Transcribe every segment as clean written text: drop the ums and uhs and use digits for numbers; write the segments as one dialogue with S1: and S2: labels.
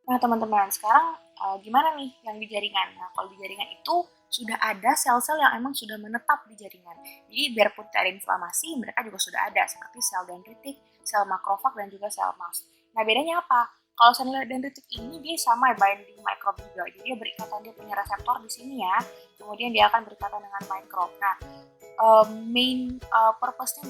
S1: Nah, teman-teman, sekarang gimana nih yang di jaringan? Nah, kalau di jaringan itu sudah ada sel-sel yang emang sudah menetap di jaringan. Jadi biarpun tidak ada inflamasi, mereka juga sudah ada seperti sel dendritik, sel makrofag dan juga sel mast. Nah, bedanya apa? Kalau sel dendritik ini dia sama binding microbe juga. Jadi dia berikatan, dia punya reseptor di sini ya. Kemudian dia akan berikatan dengan microbe. Nah, purpose-nya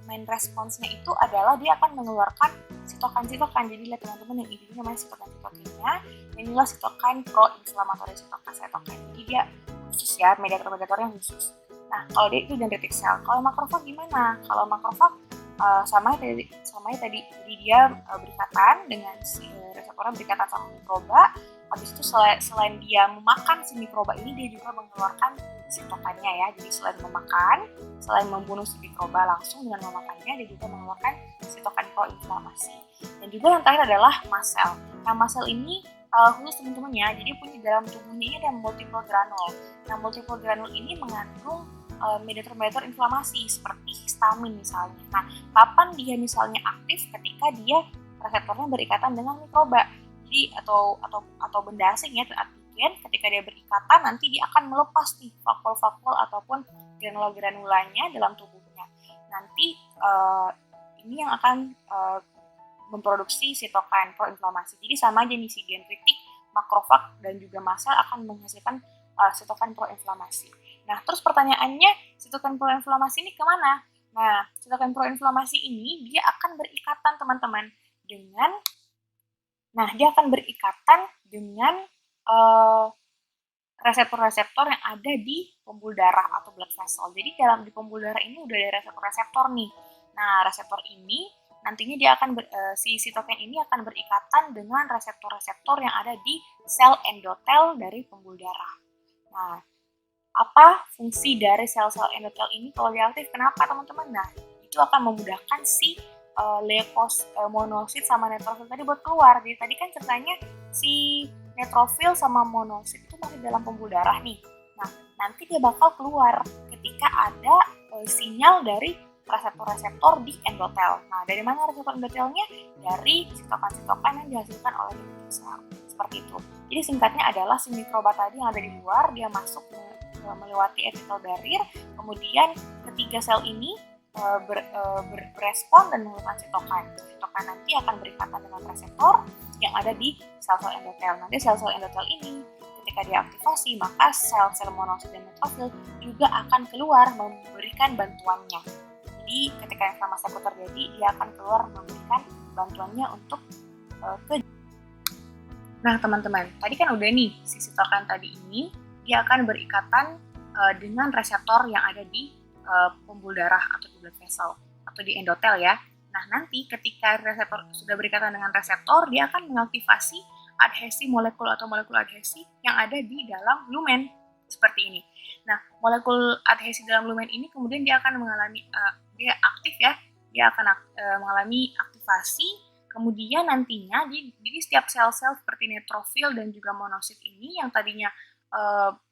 S1: main responsnya itu adalah dia akan mengeluarkan sitokan. Jadi lihat teman-teman yang ini namanya sitokinnya, inilah sitokin pro-inflammatory sitokin. Jadi dia khusus ya, mediator-mediatornya khusus. Nah, kalau dia itu dendritic cell. Kalau makrofag gimana? Kalau makrofag sama tadi, jadi dia berikatan dengan si reseptornya berikatan sama mikroba. Habis itu selain dia memakan si mikroba ini, dia juga mengeluarkan sitokannya ya. Jadi selain membunuh si mikroba langsung dengan memakannya, dia juga mengeluarkan sitokan proinflamasi. Dan juga yang terakhir adalah mast cell. Nah, mast cell ini khusus teman-teman ya, jadi punya dalam tubuhnya ini ada multiple granul. Nah, multiple granul ini mengandung mediator-mediator inflamasi seperti histamin misalnya. Nah, kapan dia misalnya aktif? Ketika dia reseptornya berikatan dengan mikroba. Jadi atau benda asing ya, antigen, ketika dia berikatan nanti dia akan melepas nih fakul-fakul ataupun granula-granulanya dalam tubuhnya. Nanti ini yang akan memproduksi sitokin proinflamasi. Jadi sama aja nih si dendritik, makrofag dan juga mast cell akan menghasilkan sitokin proinflamasi. Nah, terus pertanyaannya, sitokin proinflamasi ini kemana? Nah, sitokin proinflamasi ini dia akan berikatan teman-teman dengan reseptor-reseptor yang ada di pembuluh darah atau blood vessel. Jadi di pembuluh darah ini udah ada reseptor-reseptor nih. Nah, reseptor ini nantinya si sitokin ini akan berikatan dengan reseptor-reseptor yang ada di sel endotel dari pembuluh darah. Nah, apa fungsi dari sel-sel endotel ini kalau dia aktif? Kenapa teman-teman? Nah, itu akan memudahkan si monosit sama neutrofil tadi buat keluar. Jadi tadi kan ceritanya si neutrofil sama monosit itu masih dalam pembuluh darah nih. Nah, nanti dia bakal keluar ketika ada sinyal dari reseptor-reseptor di endotel. Nah, dari mana reseptor endotelnya? Dari sitokan-sitokan yang dihasilkan oleh dendritic cell. Seperti itu. Jadi singkatnya adalah si mikroba tadi yang ada di luar, dia masuk melewati epithelial barrier, kemudian ketiga sel ini berespon dan mengeluarkan sitokan. Sitokan nanti akan berikatan dengan reseptor yang ada di sel-sel endotel. Nanti sel-sel endotel ini ketika diaktifasi, maka sel-sel monosit dan neutrofil juga akan keluar memberikan bantuannya. Jadi ketika inflamasi akut terjadi, dia akan keluar memberikan bantuannya untuk Nah, teman-teman, tadi kan udah nih si sitokin tadi ini dia akan berikatan dengan reseptor yang ada di pembuluh darah atau di blood vessel atau di endotel ya. Nah, nanti ketika reseptor sudah berikatan dengan reseptor, dia akan mengaktifasi adhesi molekul atau molekul adhesi yang ada di dalam lumen seperti ini. Nah, molekul adhesi dalam lumen ini kemudian dia akan mengalami dia aktif ya, dia akan mengalami aktivasi. Kemudian nantinya jadi setiap sel-sel seperti neutrofil dan juga monosit ini yang tadinya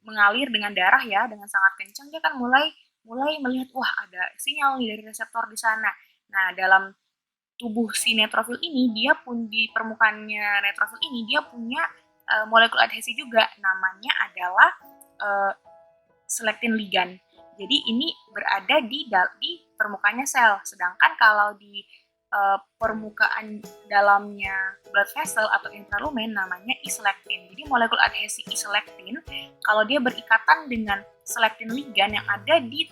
S1: mengalir dengan darah ya, dengan sangat kencang, dia kan mulai melihat, wah ada sinyal nih dari reseptor di sana. Nah, dalam tubuh si neutrofil ini, dia pun di permukaannya neutrofil ini, dia punya molekul adhesi juga, namanya adalah selectin ligand. Jadi ini berada di permukaannya sel, sedangkan kalau di permukaan dalamnya blood vessel atau intralumen namanya iselektin. Jadi molekul adhesi iselektin kalau dia berikatan dengan selektin ligand yang ada di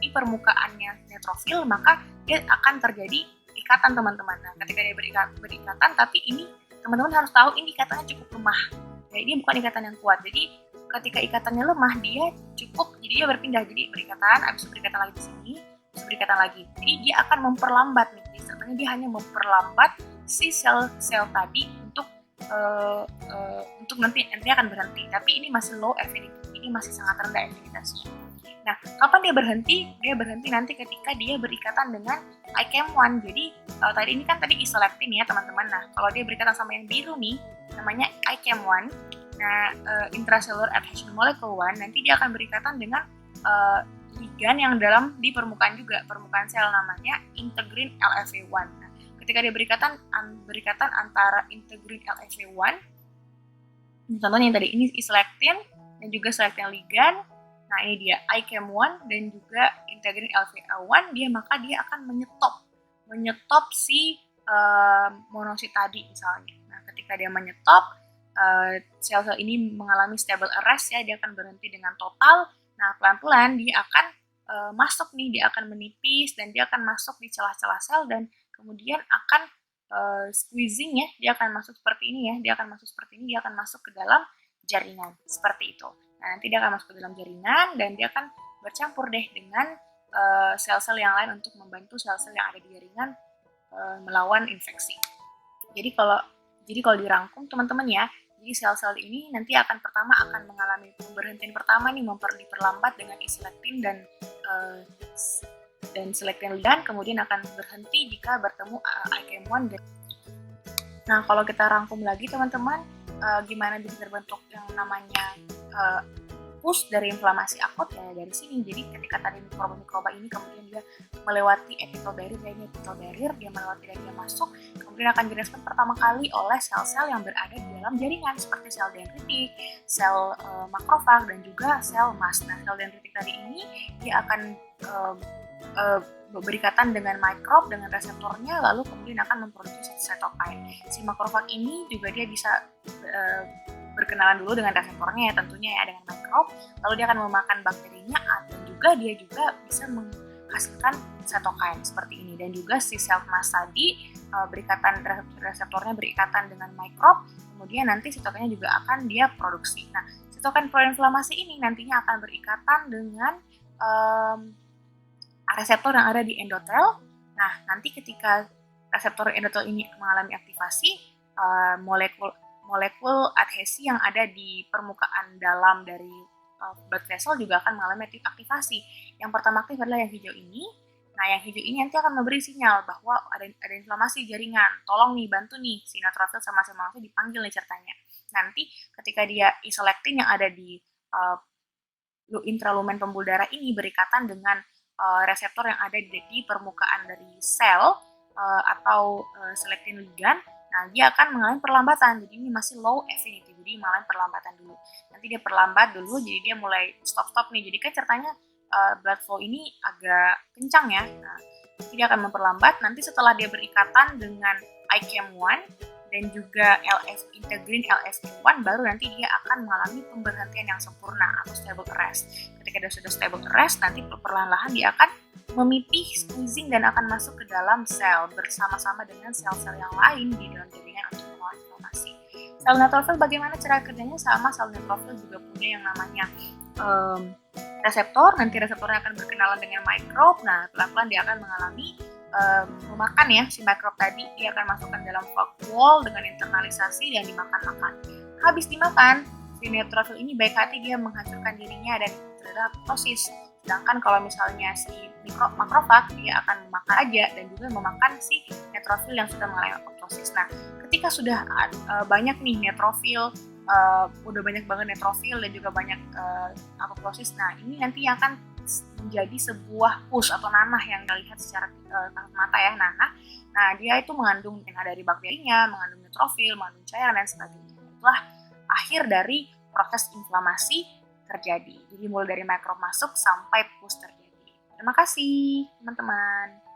S1: permukaannya neutrofil, maka dia akan terjadi ikatan teman-teman. Nah, ketika dia berikatan, tapi ini teman-teman harus tahu ini ikatannya cukup lemah. Jadi dia bukan ikatan yang kuat. Jadi ketika ikatannya lemah, dia cukup, jadi dia berpindah, jadi berikatan, habis itu berikatan lagi di sini, berikatan lagi. Jadi dia akan memperlambat nih. Sertanya dia hanya memperlambat si sel-sel tadi untuk nanti akan berhenti. Tapi ini masih low affinity. Ini masih sangat rendah affinitasnya. Nah, kapan dia berhenti? Dia berhenti nanti ketika dia berikatan dengan ICAM1. Jadi tadi ini kan tadi iselektin ya teman-teman. Nah, kalau dia berikatan sama yang biru nih, namanya ICAM1. Nah, intracellular adhesion molecule 1, nanti dia akan berikatan dengan ligand yang di permukaan juga, permukaan sel, namanya integrin LFA1. Nah, ketika dia berikatan antara integrin LSA1, contohnya yang tadi ini iselektin dan juga selektin ligand. Nah ini dia ICAM1 dan juga integrin LVA1, maka dia akan menyetop si monosit tadi misalnya. Nah ketika dia menyetop, sel-sel ini mengalami stable arrest ya, dia akan berhenti dengan total. Nah pelan-pelan dia akan masuk nih, dia akan menipis dan dia akan masuk di celah-celah sel dan kemudian akan squeezing ya, dia akan masuk seperti ini ya, dia akan masuk ke dalam jaringan seperti itu. Nah nanti dia akan masuk ke dalam jaringan dan dia akan bercampur deh dengan sel-sel yang lain untuk membantu sel-sel yang ada di jaringan melawan infeksi. Jadi kalau dirangkum teman-teman ya, jadi sel-sel ini nanti akan mengalami pemberhentian pertama nih, diperlambat dengan iselektin dan selektin ligand, kemudian akan berhenti jika bertemu ICAM1. Nah kalau kita rangkum lagi teman-teman, gimana bisa terbentuk yang namanya push dari inflamasi akut ya dari sini. Jadi ketika tadi mikroba ini kemudian dia melewati epithel barrier, dia melewati dan dia masuk, kemudian akan direspon pertama kali oleh sel-sel yang berada di dalam jaringan seperti sel dendritik, sel makrofag dan juga sel mast. Nah sel dendritik tadi ini dia akan berikatan dengan mikrob dengan reseptornya, lalu kemudian akan memproduksi cytokine. Si makrofag ini juga dia bisa berkenalan dulu dengan reseptornya ya tentunya ya, dengan mikrob, lalu dia akan memakan bakterinya dan juga dia bisa menghasilkan cytokine seperti ini. Dan juga si sel mast tadi reseptornya berikatan dengan mikrob, kemudian nanti sitokinnya juga akan dia produksi. Nah sitokin proinflamasi ini nantinya akan berikatan dengan reseptor yang ada di endotel. Nah nanti ketika reseptor endotel ini mengalami aktivasi, molekul adhesi yang ada di permukaan dalam dari blood vessel juga akan mengalami aktivasi. Yang pertama aktif adalah yang hijau ini. Nah yang hijau ini nanti akan memberi sinyal bahwa ada inflamasi jaringan. Tolong nih, bantu nih, si neutrofil sama si monosit dipanggil nih ceritanya. Nanti ketika dia iselektin yang ada di intralumen pembuluh darah ini berikatan dengan reseptor yang ada di permukaan dari sel atau selektin ligand, nah dia akan mengalami perlambatan. Jadi ini masih low affinity, jadi mengalami perlambatan dulu. Nanti dia perlambat dulu, jadi dia mulai stop nih. Jadi kan ceritanya blood flow ini agak kencang ya. Nah, nanti dia akan memperlambat. Nanti setelah dia berikatan dengan ICAM1 dan juga integrin LSA1, baru nanti dia akan mengalami pemberhentian yang sempurna atau stable arrest. Ketika dia sudah stable arrest, nanti perlahan-lahan dia akan memipih, squeezing, dan akan masuk ke dalam sel bersama-sama dengan sel-sel yang lain di dalam jaringan untuk melawan inflamasi. Sel neutrofil bagaimana cara kerjanya? Sama, sel neutrofil juga punya yang namanya reseptor. Nanti reseptornya akan berkenalan dengan mikrob. Nah pelan-pelan dia akan mengalami memakan ya si mikrob tadi, dia akan masukkan dalam wall dengan internalisasi dan dimakan. Habis dimakan, si neutrofil ini baik hati, dia menghancurkan dirinya dan terhadap apoptosis. Sedangkan kalau misalnya si makrofag, dia akan memakan aja dan juga memakan si neutrofil yang sudah mengalami apoptosis. Nah ketika sudah banyak nih neutrofil, udah banyak banget neutrofil dan juga banyak apoptosis, nah ini nanti akan menjadi sebuah pus atau nanah yang kita lihat secara kasat mata ya, nanah. Nah dia itu mengandung yang ada dari bakterinya, mengandung neutrofil, mengandung cairan dan sebagainya. Itulah akhir dari proses inflamasi terjadi. Jadi mulai dari mikrob masuk sampai pus terjadi. Terima kasih teman-teman.